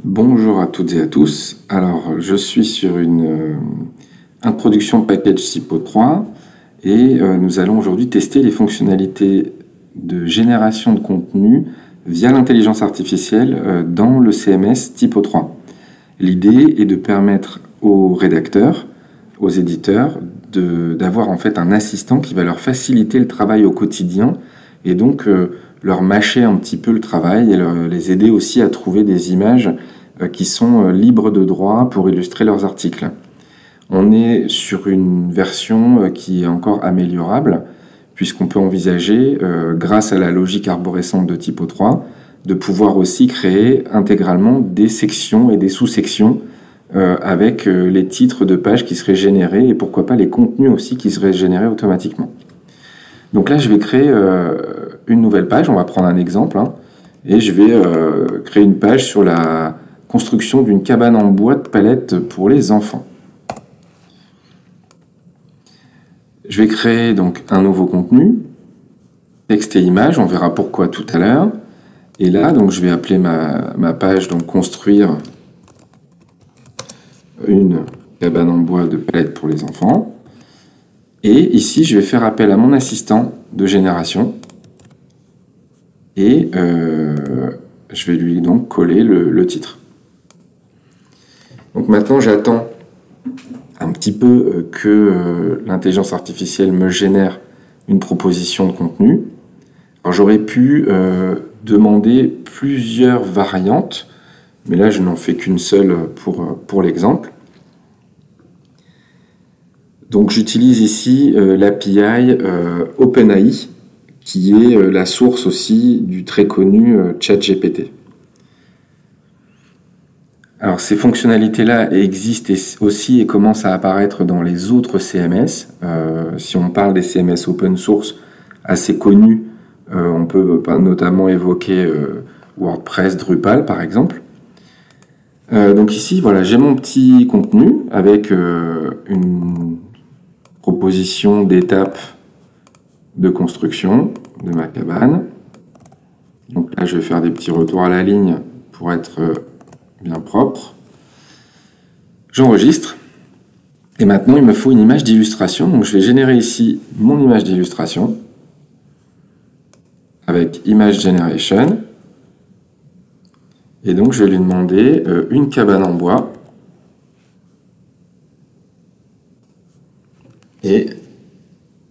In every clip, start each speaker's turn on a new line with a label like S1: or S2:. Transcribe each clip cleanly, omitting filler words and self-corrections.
S1: Bonjour à toutes et à tous. Alors, je suis sur une introduction package Typo 3 et nous allons aujourd'hui tester les fonctionnalités de génération de contenu via l'intelligence artificielle dans le CMS Typo 3. L'idée est de permettre aux rédacteurs, aux éditeurs, d'avoir en fait un assistant qui va leur faciliter le travail au quotidien et donc leur mâcher un petit peu le travail et les aider aussi à trouver des images qui sont libres de droit pour illustrer leurs articles. On est sur une version qui est encore améliorable, puisqu'on peut envisager, grâce à la logique arborescente de Typo 3, de pouvoir aussi créer intégralement des sections et des sous-sections avec les titres de pages qui seraient générés et pourquoi pas les contenus aussi qui seraient générés automatiquement. Donc là, je vais créer une nouvelle page, on va prendre un exemple, et je vais créer une page sur la construction d'une cabane en bois de palette pour les enfants. Je vais créer donc un nouveau contenu, texte et image, on verra pourquoi tout à l'heure. Et là, donc, je vais appeler ma page donc construire une cabane en bois de palette pour les enfants. Et ici, je vais faire appel à mon assistant de génération. Et je vais lui donc coller le titre. Donc maintenant, j'attends un petit peu que l'intelligence artificielle me génère une proposition de contenu. Alors j'aurais pu demander plusieurs variantes, mais là je n'en fais qu'une seule pour l'exemple. Donc j'utilise ici l'API OpenAI, qui est la source aussi du très connu ChatGPT. Alors ces fonctionnalités-là existent aussi et commencent à apparaître dans les autres CMS. Si on parle des CMS open source assez connus, on peut notamment évoquer WordPress, Drupal par exemple. Donc ici, voilà, j'ai mon petit contenu avec une proposition d'étapes de construction de ma cabane. Donc là, je vais faire des petits retours à la ligne pour être bien propre. J'enregistre. Et maintenant, il me faut une image d'illustration. Donc, je vais générer ici mon image d'illustration avec Image Generation. Et donc, je vais lui demander une cabane en bois. Et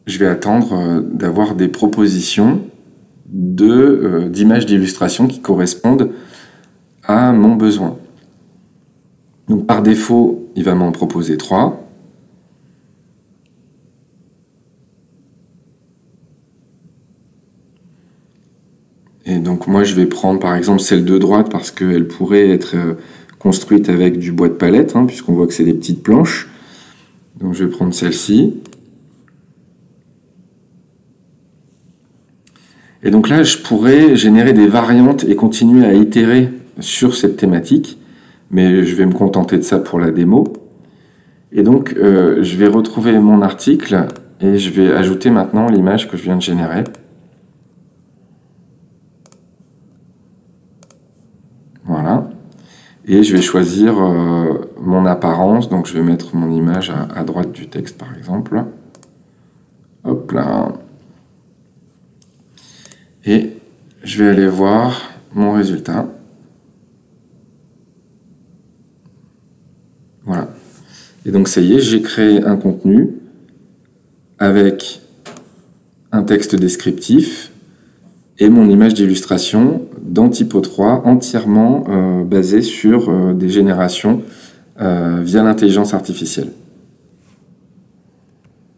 S1: je vais attendre d'avoir des propositions d'images d'illustration qui correspondent à mon besoin. Donc par défaut, il va m'en proposer 3. Et donc moi je vais prendre par exemple celle de droite parce qu'elle pourrait être construite avec du bois de palette, puisqu'on voit que c'est des petites planches. Donc je vais prendre celle-ci. Et donc là, je pourrais générer des variantes et continuer à itérer sur cette thématique, mais je vais me contenter de ça pour la démo. Et donc, je vais retrouver mon article et je vais ajouter maintenant l'image que je viens de générer. Voilà. Et je vais choisir mon apparence, donc je vais mettre mon image à droite du texte par exemple. Hop là. Et je vais aller voir mon résultat. Voilà. Et donc ça y est, j'ai créé un contenu avec un texte descriptif et mon image d'illustration dans Typo 3 entièrement basée sur des générations via l'intelligence artificielle.